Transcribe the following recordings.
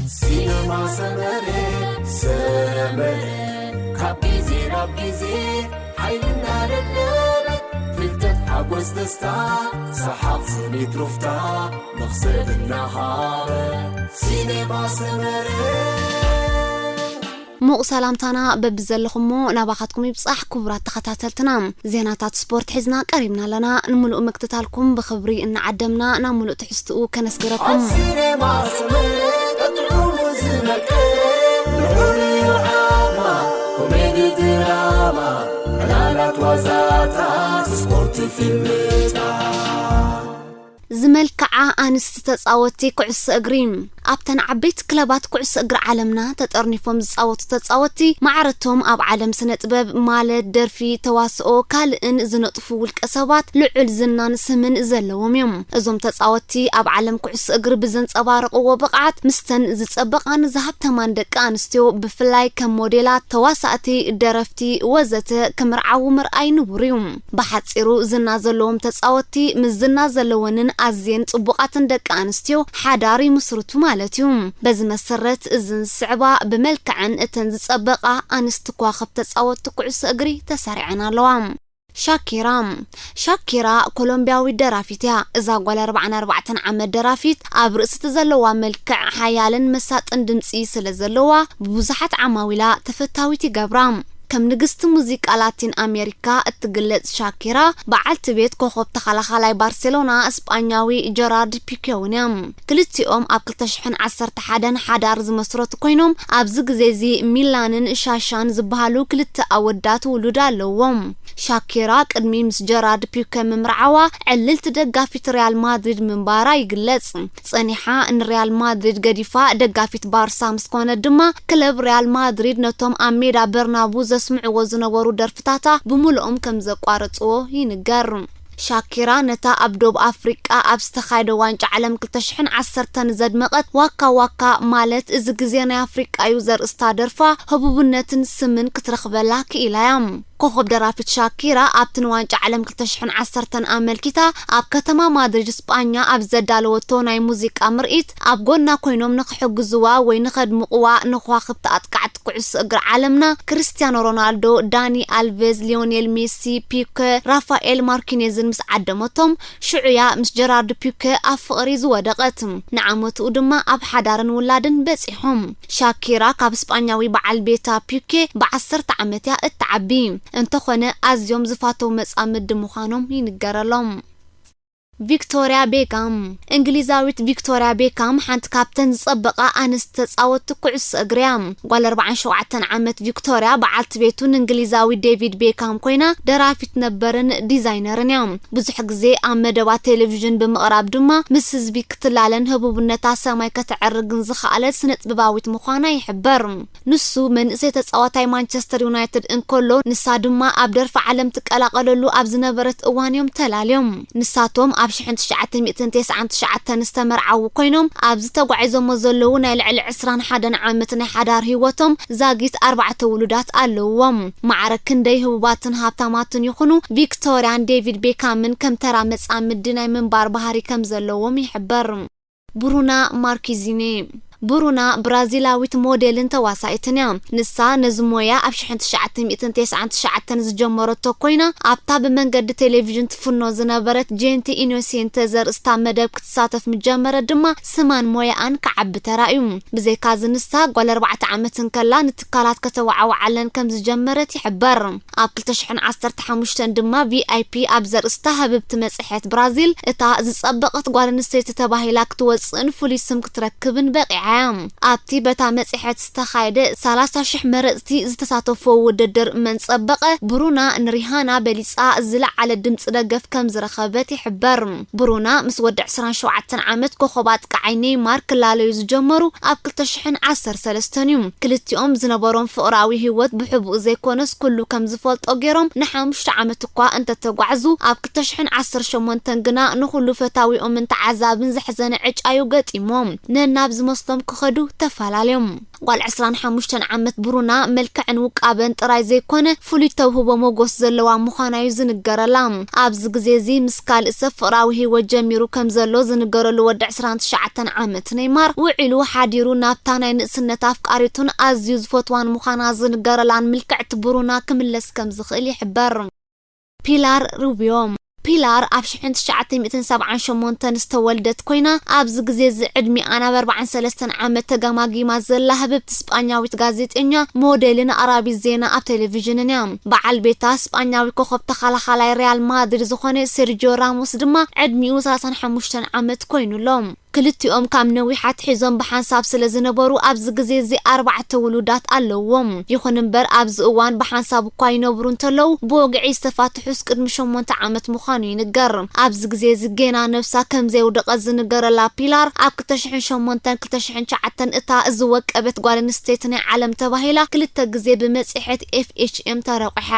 سينما سمرة كابيزي حيلنا للنبت فلتت حقوز دستا صحاب سنيت رفتا مخسر النهار سينما سمرة مو سلامتنا ببزلخمو نباخاتكم يبصح كبرات تخاتاتلتنا زيناتات سبورت حزنا قريبنا لنا نملؤ مكتتالكم بخبري ان عدمنا نملؤ تحستقو كنسكركم السينما سمرة تطعم زنك نوري وعاما كوميدي دراما حلالات وزاتات سبورت فيلمتا زملكعة أنست تتصاوتي كعس أجريم أبتن عبيت كلابات كعس أجر عالمنا تتقرنفهم تتصاوتي معرضتهم أب عالم سنة باب مال درفي تواسقو كالإن زنطفو الكسبات لعل زنان سمن زلوهم يوم أزوم تتصاوتي أب عالم كعس أجر بزنس أبارق وبقعات مستن زتصبقان زهب تمان دك أنستيو بفلاي كموديلات تواسقتي درفتي وزت كمرعو مرأي نوريوم بحتصيرو زنا زلوهم تتصاوتي مزنا زلوانن أزين طبقاتن دك أنستيو حداري مسرتو مالتيوم بز مسرت إذن صعبة بملكعن اتن زتصبقا أنستكوا خبت تصاوت كعس أجري تسارعنا لوام شاكيرا كولومبياوي درافيتها إذا قال 44 عام درافيت أبرئ ستزلوا ملكع حيالن مسات اندمسي سلزلوا ببزحات عماويلا تفتاويتي قبرام كم نجست موسيقى لاتين أمريكا اتقلت شاكيرا بعلت بيت كوخب تخلخلاي برشلونة اسبانياوي جيرارد بيكيونيم كلتيهم أبكل تشحن 11 حدار زمسروت كوينوم أبزق زيزي ميلانن شاشان زبهالو كلت أودات ولودا لوم شاكيرا قدمي مس جيرارد بيكي ممرعوا عللت دقافيت ريال مادريد من بارا يقلت صنيحة ان ريال مادريد قديفا دقافيت بارسا مسكونة دما كلب ريال مادريد نتوم أميدا برنابو سمعوا زنورو درفتاتا بملؤهم كم زقارصو ينقر شاكيرا نتا أبدوب أفريقيا أبستخايدو وانج عالم كلتشحن 10 زدمقت واكا مالت إذ جزينا أفريقيا يوزر استادرفا هبوبنتن سمن كترخبلاك إليام كوخب درافت شاكيرا أبتن وانج عالم كلتشحن 10 أملكتا أب كتما مادريد إسبانيا أب زدالوتو ناي موزيقا مرئيت أب قولنا كوينوم نخحقزوا وينخد مقوا نخواخب تأتقعت كعس أقر عالمنا كريستيانو رونالدو داني ألفيز ليونيل ميسي بيكو رافائيل ماركينيز مس عدمتهم شعيا مس جيرارد بيكي أفقري زودقتهم نعمتو دما أب حدارن ولادن بسيحهم شاكيرا كاب إسبانياوي بعال بيتا بيكي ب10 عامتها التعبيم انتخونه أزيوم زفاتو مسامد مخانم ينقرلهم فيكتوريا بيكام انجليزاويت فيكتوريا بيكام حانت كابتن صبقة أنست تصاوت كعس أجريام قال 47 عامت فيكتوريا بعلت بيتون انجليزاوي ديفيد بيكام كوينا درافت نبرن ديزاينرن يوم بزح جزي عمدوا تلفزيون بمقرب دما مسز بيكتلالن هبوبنتا سماي كتعرقن زخالت سنت بباويت مخانا يحبر نسو من زي تصاوتاي مانشستر يونايتد انكولو نسا دما أبدر فعلم تقلقللو أبز نبرت اوان يوم تلاليوم نساتهم شحن 999 استمرعوا كوينوم أبز تقعيزو مزلو نايل 21 عامت ناي حدار هيوتهم زاقيت 4 ولودات ألوهم معركن دي هبوباتن هابتاماتن يخونو فيكتوريان ديفيد بيكامن كم ترى مسعمد ديناي من بار بهاري كم زلوهم يحبر برونا ماركيزيني برونا برازيلاويت موديل تواسايتنا نسا نزمويا أبشحن 999 زجمرتو كوينا أبتا بمنقد تلفزيون تفنو زنبرت جينتي إنوسينت زر استامدب كتساتف مجمرة دما سمان مويا أن كعب ترائيم بزي كاز نسا قول 4 عامتن كلا نتكالات كتوعو علن كم زجمرت يحبر أبكل تشحن 15 دما VIP أبزر استهبب تمسيحية برازيل إتا زصبقت قول نسيت تباهيلاك توصن فوليسم كتركبن بقيع أبتي بتا مسيحة استخايدة 30,000 مرأتي زتساتفو وددر من صبقة برونا نريهانا بليسا زلع على الدمس دقف كم زرخبات يحبر برونا مسود 27 عامت كوخبات كعيني مارك لالو يزجمرو أبكل تشحن 10 سلستانيوم كلتيوم زنبارون فقراوي هوت بحبو زي كونس كلو كم زفولت أجيرم نحامش عامتكوا أنت تقعزو أبكل تشحن 10 شمون تنقنا نخلو فتاوي من تعذاب زحزن عج أيو قد إمام ننابز مسلم ክልቲኦም ክኸዱ ተፈላለዮም ጓል 25 ዓመት ብሩና መልክዕን ውቃበን ጥራይ ዘይኮነ ፍሉይ ተውህቦ ሞጎስ ዘለዋ ምዃናዩ ዝንገረላ ኣብዚ ግዜ እዚ ምስካል ሰፍራዊ ህይወት ጀሚሩ ከም ዘሎ ዝንገረሉ ወዲ 29 ዓመት ኔይማር ውዒሉ ሓዲሩ ናብታ ናይ ንእስነት ኣፍቃሪቱን ኣዝዩ ዝፈትዋን ምዃና ዝንገረላን ምልክዕቲ ብሩና ክምለስ ከም ዝኽእል ይሕበር ፒላር ሩቢዮ ፒላር ኣብ 1978 ዝተወልደት ኮይና ኣብዚ ግዜ ዝዕድሚ ኣና 43 ዓመት ተጋማጊማ ዘላ ህብብት እስጳኛዊት ጋዜጠኛ ሞዴልን ኣራቢ ዜና ኣብ ቴሌቪዥንን እያ በዓል ቤታ እስጳኛዊ ኮኸብ ተኸላኻላይ ሪያል ማድሪድ ዝኾነ ሴርጂዮ ራሞስ ድማ ዕድሚኡ 35 ዓመት ኮይኑሎም ክልቲኦም ካብ ነዊሓት ሒዞም በሓንሳብ ስለ ዝነበሩ ኣብዚ ግዜ እዚ 4 ውሉዳት ኣለዎም ይኹን እምበር ኣብዚ እዋን በሓንሳብ እኳ ይነብሩ እንተለው ብወግዒ ዝተፋትሑስ ቅድሚ 8 ዓመት ምዃኑ ይንገር ኣብዚ ግዜ እዚ ገና ነፍሳ ከም ዘይውደቐት ዝንገረላ ፒላር ኣብ 2008-2009 እታ ዝወቀበት ጓል ኣንስተይቲ ናይ ዓለም ተባሂላ ክልተ ግዜ ብመጽሔት FHM ተረቂሓ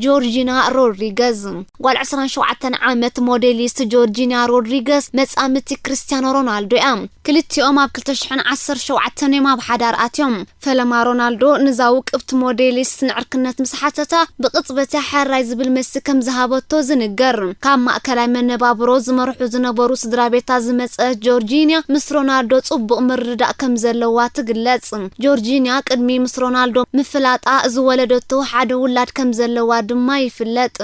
ጆርጂና ሮድሪገዝ ጓል 27 ዓመት ሞዴሊስት ጆርጂና ሮድሪገዝ መጻምቲ ክርስቲያኖ ሮናልዶ እያ ክልቲኦም ኣብ 2017 ኔማ ብሓዳር ኣትዮም ፈለማ ሮናልዶ ንዛው ቅብት ሞዴሊስት ንዕርክነት ምስሓተታ ብቅጽበት ሓራይ ዝብል መስ ከም ዝሃበቶ ዝንገር ካብ ማእከላይ መነባብሮ ዝመርሑ ዝነበሩ ስድራቤታ ዝመጸት ጆርጂና ምስ ሮናልዶ ጽቡቕ ምርዳእ ከም ዘለዋ ትግለጽ ጆርጂና ቅድሚ ምስ ሮናልዶ ምፍላጣ ዝወለደቶ ሓደ ውላድ ከም ዘለዋ ድማ ይፍለጥ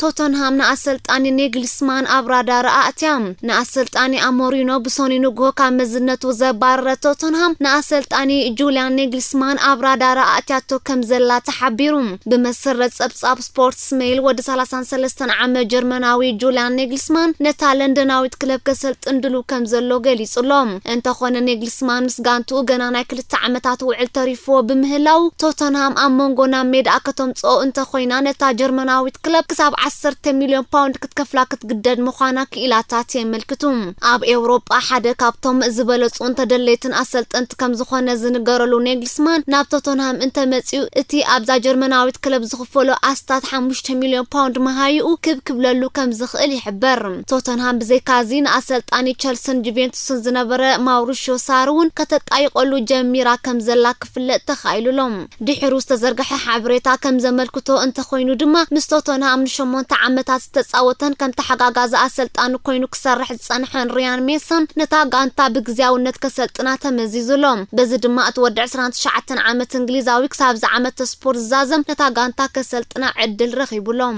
ቶተንሃም ንኣሰልጣኒ ኔግልስማን ኣብራዳር ኣትያም ንኣሰልጣኒ ኣሞሪኖ ብሶኒ ንጎ ካብ መዝነቱ ዘባረረ ቶተንሃም ንኣሰልጣኒ ጁሊያን ኔግልስማን ኣብራዳር ኣትያቶ ከም ዘላ ተሓቢሩ ብመሰረት ጸብጻብ ስፖርትስ ሜይል ወዲ 33 ዓመት ጀርመናዊ ጁሊያን ኔግልስማን ነታ ለንደናዊት ክለብ ከሰልጥን ድሉ ከም ዘሎ ገሊጹሎም እንተኾነ ኔግልስማን ምስ ጋንቱ ገና ናይ 2 ዓመታት ውዕል ተሪፍዎ ብምህላው ቶተንሃም ኣብ መንጎና ሜዳ ከተምጽኦ እንተኾይና ነታ ጀርመናዊት ክለብ ክሳብ 10 ሚሊዮን ፓውንድ ክትከፍላ ክትግደድ ምዃና ክኢላታት የመልክቱ ኣብ ኤውሮጳ ሓደ ካብቶም ዝበለጹን ተደለይትን ኣሰልጠንቲ ከም ዝኾነ ዝንገረሉ ኔግልስማን ናብ ቶተንሃም እንተመጽኡ እቲ ኣብዛ ጀርመናዊት ክለብ ዝኽፈሎ ኣስታት 5 ሚሊዮን ፓውንድ መሃይኡ ክብክብለሉ ከም ዝኽእል ይሕበር ቶተንሃም ብዘይካዚ ንኣሰልጣኒ ቸልሲን ጁቬንቱስን ዝነበረ ማውሪሺዮ ሳሩን ከተጣይቆሉ ጀሚራ ከም ዘላ ክፍለጥ ተኻኢሉሎም ድሕሩ ዝተዘርግሐ ሓበሬታ ከም ዘመልክቶ እንተኾይኑ ድማ ምስ ቶተንሃም ን8 ዓመታት ዝተጻወተን ከም ተሓጋጋዚ ኣሰልጣኒ ኮይኑ ክሰርሕ ዝጸንሐን ሪያን ሜሰን ነታ ጋንታ ብግዚያውነት ከሰልጥና ተመዚዙሎም በዚ ድማ እቲ ወዲ 29 ዓመት እንግሊዛዊ ክሳብ ዝዓመት ስፖርት ዛዘም ነታ ጋንታ ከሰልጥና ዕድል ረኺቡሎም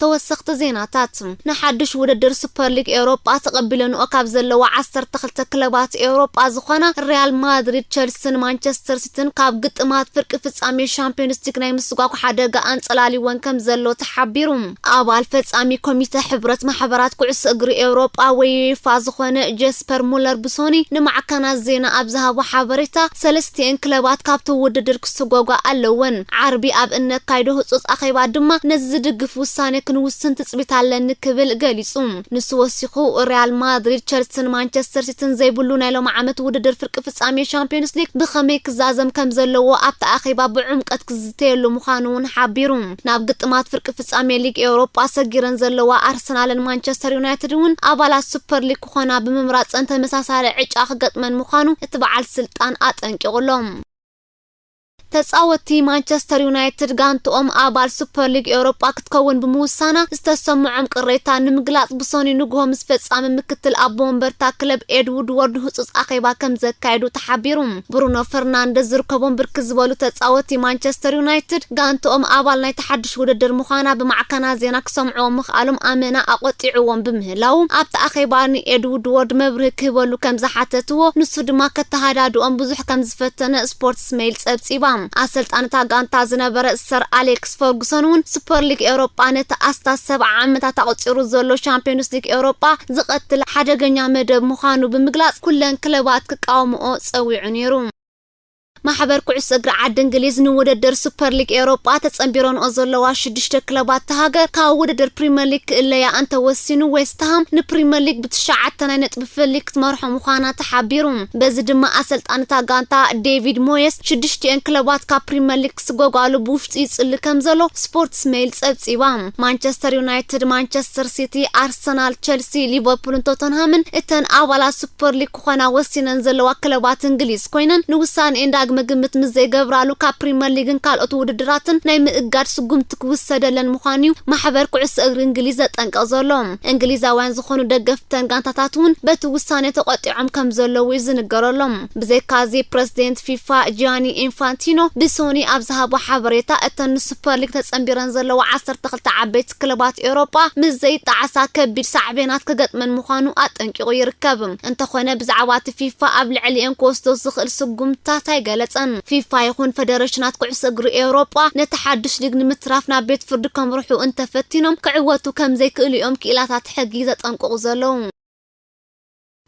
ተወሰኽቲ ዜናታት ንሓድሽ ውድድር ሱፐር ሊግ ኤውሮጳ ተቐቢለንኦ ካብ ዘለዋ 12 ክለባት ኤውሮጳ ዝኾና ሪያል ማድሪድ ቸልሲን ማንቸስተር ሲቲን ካብ ግጥማት ፍርቂ ፍጻሜ ሻምፒዮንስ ሊግ ናይ ምስጓጉ ሓደጋ አንጸላሊወን ከም ዘሎ ተሓቢሩ ኣባል ፈጻሚ ኮሚቴ ሕብረት ማሕበራት ኩዕሶ እግሪ ኤውሮጳ ወይ ዩኤፋ ዝኾነ ጀስፐር ሙለር ብሶኒ ንማዕከናት ዜና ኣብ ዝሃቦ ሓበሬታ ሰለስቲአን ክለባት ካብቲ ውድድር ክስጓጓ ኣለወን ዓርቢ ኣብ እነካይዶ ህጹጽ ኣኼባ ድማ ነዚ ዝድግፍ ውሳኔ ክንውስን ትጽቢት ኣለኒ ክብል ገሊጹ ንሱ ወሲኹ ሪያል ማድሪድ ቸልሲን ማንቸስተር ሲቲን ዘይብሉ ናይ ሎም ዓመት ውድድር ፍርቂ ፍጻሜ ሻምፒዮንስ ሊግ ብኸመይ ክዛዘም ከም ዘለዎ ኣብቲ ኣኼባ ብዕምቀት ክዝተየሉ ምዃኑ እውን ሓቢሩ ናብ ግጥማት ፍርቂ ፍጻሜ ሊግ ኤውሮጳ ሰጊረን ዘለዋ ኣርሰናልን ማንቸስተር ዩናይትድ እውን ኣባላት ሱፐር ሊግ ኮና ብምምራጽን ተመሳሳሊ ዕጫ ክገጥመን ምዃኑ እቲ በዓል ስልጣን ኣጠንቂቑሎም ተጻወቲ ማንቸስተር ዩናይትድ ጋንቶኦም ኣባል ሱፐር ሊግ ኤውሮጳ ክትከውን ብምውሳና ዝተሰምዖም ቅሬታ ንምግላጽ ብሶኒ ንግሆ ምስ ፈጻሚ ምክትል ኣቦ ወንበርታ ክለብ ኤድውድ ወርድ ህጹጽ ኣኼባ ከም ዘካይዱ ተሓቢሩ ብሩኖ ፈርናንደዝ ዝርከቦም ብርክ ዝበሉ ተጻወቲ ማንቸስተር ዩናይትድ ጋንቶኦም ኣባል ናይ ተሓድሽ ውድድር ምዃና ብማዕከና ዜና ክሰምዕዎ ምኽኣሎም ኣመና ኣቆጢዕዎም ብምህላው ኣብቲ ኣኼባ ንኤድውድ ወርድ መብርህ ክህበሉ ከም ዝሓተትዎ ንሱ ድማ ከተሃዳድኦም ብዙሕ ከም ዝፈተነ ስፖርትስ ሜይል ጸብጺባ ኣሰልጣንታ ጋንታ ዝነበረ ሰር ኣሌክስ ፈርጉሰን እውን ሱፐር ሊግ ኤውሮጳ ነቲ ኣስታት 7 ዓመታት ኣቆፂሩ ዘሎ ሻምፒዮንስ ሊግ ኤውሮጳ ዝቐትል ሓደገኛ መደብ ምዃኑ ብምግላጽ ኩለን ክለባት ክቃወምኦ ጸዊዑ ነይሩ ማሕበር ኩዕሶ እግሪ ዓዲ እንግሊዝ ንውድድር ሱፐር ሊግ ኤውሮጳ ተጸንቢሮን ዘለዋ 6 ክለባት ተሃገር ካብ ውድድር ፕሪምየር ሊግ ክእለያ እንተወሲኑ ዌስትሃም ንፕሪምየር ሊግ ብ9 ነጥብ ፍልይ ክትመርሖ ምዃና ተሓቢሩ በዚ ድማ ኣሰልጣኒታ ጋንታ ዴቪድ ሞየስ 6 ክለባት ካብ ፕሪምየር ሊግ ስጎጓሉ ብውሽጢ ይጽሊ ከም ዘሎ ስፖርትስ ሜይል ጸብጺባ ማንቸስተር ዩናይትድ ማንቸስተር ሲቲ አርሰናል ቸልሲ ሊቨርፑል ቶተንሃምን እተን ኣባላት ሱፐር ሊግ ኮና ወሲነን ዘለዋ ክለባት እንግሊዝ ኮይነን ንውሳኔ እንዳግመ ግምት ምዘይገብራሉ ካብ ፕሪምየር ሊግን ካልኦት ውድድራትን ናይ ምእጋድ ስጉምቲ ክውሰደለን ምዃኑ ማሕበር ኩዕሶ እግሪ እንግሊዝ ጠንቀቕ ዘሎ እንግሊዛውያን ዝኾኑ ደገፍተን ጋንታታትን በቲ ውሳኔ ተቆጢዖም ከም ዘለዉ ይዝንገረሎም ብዘይካዚ ፕሬዚደንት ፊፋ ጂያኒ ኢንፋንቲኖ ብሶኒ ኣብ ዝሃቦ ሓበሬታ እተን ሱፐር ሊግ ተጸንቢረን ዘለዋ 12 ዓበይቲ ክለባት ኤውሮጳ ምዘይ ጣዓሳ ከቢድ ሳዕቤናት ከገጥመን ምዃኑ አጠንቂቑ ይርከብ እንተኾነ ብዛዕባ ፊፋ ኣብ ልዕሊአን ኮስቶ ዝኽእል ስጉምታት ኣይገለጸን ፊፋ ይኹን ፌደሬሽናት ኩዕሶ እግሪ ኤውሮጳ ነቲ ሓድሽ ሊግ ንምትራፍ ናብ ቤት ፍርዲ ከምርሑ እንተፈቲኖም ክዕወቱ ከም ዘይክእሉ እዮም ክኢላታት ሕጊ ዘጠንቅቑ ዘለዉ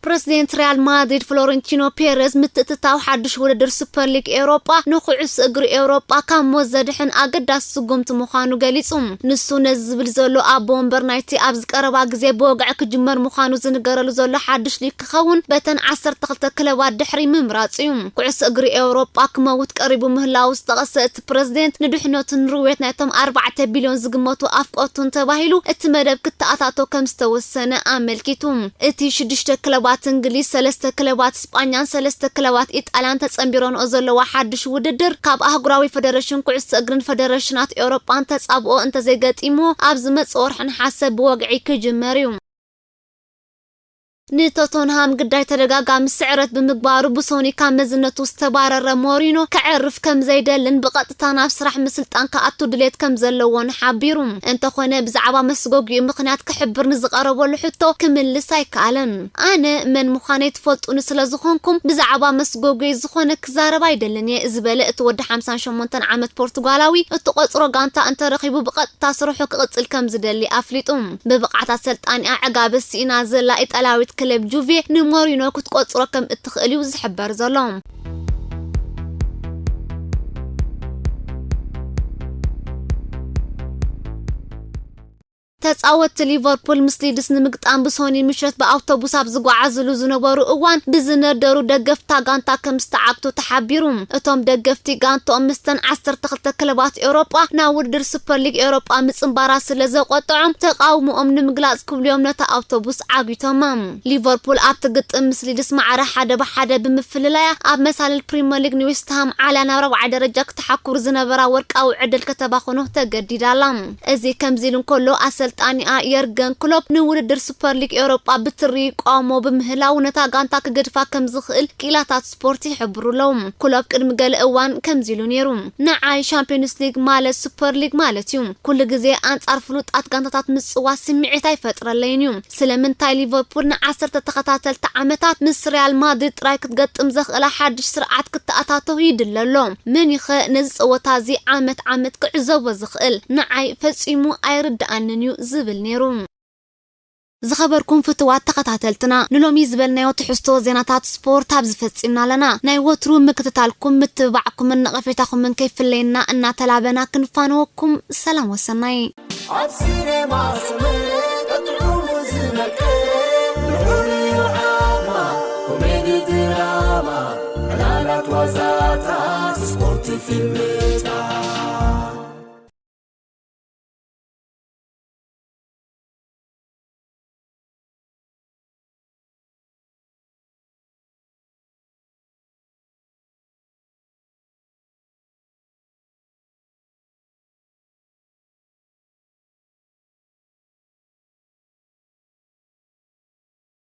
ፕሬዚደንት ሪያል ማድሪድ ፍሎሬንቲኖ ፔሬዝ ምትእትታው ሓድሽ ውድድር ሱፐር ሊግ ኤውሮጳ ንኩዕሶ እግሪ ኤውሮጳ ካብ ሞት ዘድሕን ኣገዳሲ ስጉምቲ ምዃኑ ገሊጹ ንሱ ነዝብል ዘሎ ኣብ ወንበር ናይቲ ኣብ ዝቀረባ ግዜ ብወግዒ ክጅመር ምዃኑ ዝንገረሉ ዘሎ ሓድሽ ሊግ ክኸውን በተን 12 ክለባት ድሕሪ ምምራጽ እዩ ኩዕሶ እግሪ ኤውሮጳ ክመውት ቀሪቡ ምህላው ዝጠቐሰ እቲ ፕሬዚደንት ንድሕነትን ርዌት ናይቶም 4 ቢልዮን ዝግመቱ ኣፍቆቱን ተባሂሉ እቲ መደብ ክትኣታቶ ከም ዝተወሰነ ኣመልኪቱ እቲ 6 ክለባት እንግሊዝ 3 ክለባት እስጳኛን 3 ክለባት ኢጣልያን ተጸንቢሮን ዘለዋ ሓድሽ ውድድር ካብ ኣህጉራዊ ፌደሬሽን ኩዕሶ እግሪን ፌደሬሽናት ኤውሮጳን ተጻብኦ እንተዘይገጢሙ ኣብ ዝመጽእ ወርሕን ሓሰብ ብወግዒ ክጅመር እዩ ንቶተንሃም ግዳይ ተደጋጋሚ ስዕረት ብምግባሩ ብሶኒካ መዝነቱ ዝተባረረ ሞሪኖ ከዕርፍ ከም ዘይደልን ብቐጥታ ናብ ስራሕ ምስልጣን ከኣቱ ድሌት ከም ዘለዎን ሓቢሩ እንተኾነ ብዛዕባ መስጎጊኡ ምኽንያት ክሕብር ንዝቐረበሉ ሕቶ ክምልስ ኣይከኣለን ኣነ መን ምዃነይ ትፈልጡኒ ስለዝኾንኩም ብዛዕባ መስጎጊኡ ዝኾነ ክዛረብ ኣይደልን እየ ዝበለ እቲ ወዲ 58 ዓመት ፖርቱጋላዊ እቲ ቆጽሮ ጋንታ እንተረኺቡ ብቐጥታ ስርሑ ክቕጽል ከም ዝደሊ ኣፍሊጡ ብብቕዓት ኣሰልጣኒ ዕጋበ ሲኢና ዘላ ኢጣልያዊት ክለብ ጁቬ ንሞሪኖ ክትቆጽሮ ከም እትኽእል እዩ ዝሕበር ዘሎ ተጻወት ሊቨርፑል ምስ ሊድስ ንምግጣም ብሶኒ ምሽት በአውቶቡስ ኣብ ዝጓዓዝሉ ዝነበሩ እዋን ብዝነደሩ ደገፍታ ጋንታ ከም ዝተዓግቱ ተሓቢሩ እቶም ደገፍቲ ጋንታኦም ምስተን 12 ክለባት ኤውሮጳ ናብ ውድድር ሱፐር ሊግ ኤውሮጳ ምጽምባራ ስለ ዘቆጥዖም ተቃውሞኦም ንምግላጽ ክብልዮም ነታ ኣውቶቡስ ዓጊቶም ሊቨርፑል ኣብ ትግጥም ምስ ሊድስ ማዕረ ሓደ በሓደ ብምፍልላያ ኣብ መሳለል ፕሪምየር ሊግ ዌስትሃም ዓላ ናብ 4 ደረጃ ክትሓኩር ዝነበራ ወርቃዊ ዕድል ከተባኽኖ ተገዲዳላ እዚ ከምዚሉ እንከሎ አሰልጣኒኣ የርገን ክሎፕ ንውድድር ሱፐር ሊግ ኤውሮጳ ብትሪ ቋሞ በምህላው ነታ ጋንታ ክገድፋ ከም ዝኽእል ቂላታት ስፖርት ይሕብሩሎም ክሎፕ ቅድሚ ገለ እዋን ከምዚሉ ነይሩ ንዓይ ቻምፒየንስ ሊግ ማለት ሱፐር ሊግ ማለት እዩ ኩሉ ግዜ አንጻር ፍሉጣት ጋንታታት ምጽዋት ስምዒት ኣይፈጥረለይን እዩ ስለምንታይ ሊቨርፑል ን10 ተኸታተልቲ ዓመታት ምስ ሪያል ማድሪድ ጥራይ ክትገጥም ዘኽእላ ሓድሽ ስርዓት ክትኣታተው ይድለሎ ምን ይኸ ነዚ ጸወታ እዚ ዓመት ክዕዘቦ ዝኽእል ንዓይ ፈጺሙ ኣይርዳኣንን እዩ ዝብል ነይሩ ዝኸበርኩም ፍትዋት ተኸታተልትና ንሎሚ ዝበልናዮ ትሕዝቶ ዜናታት ስፖርት ኣብ ዝፈጽምና ለና ናይ ወትሩ ምክትታልኩም ምትባዕኩም ነቐፌታኩም ከይፍለይና እናተላበና ክንፋነወኩም ሰላም ወሰናይ ኣብ ሲኔማ ሰመጥዑሙ ዝነቀ ኮሜዲ ድራማ ላላት ዋዛታ ስፖርት ፊልም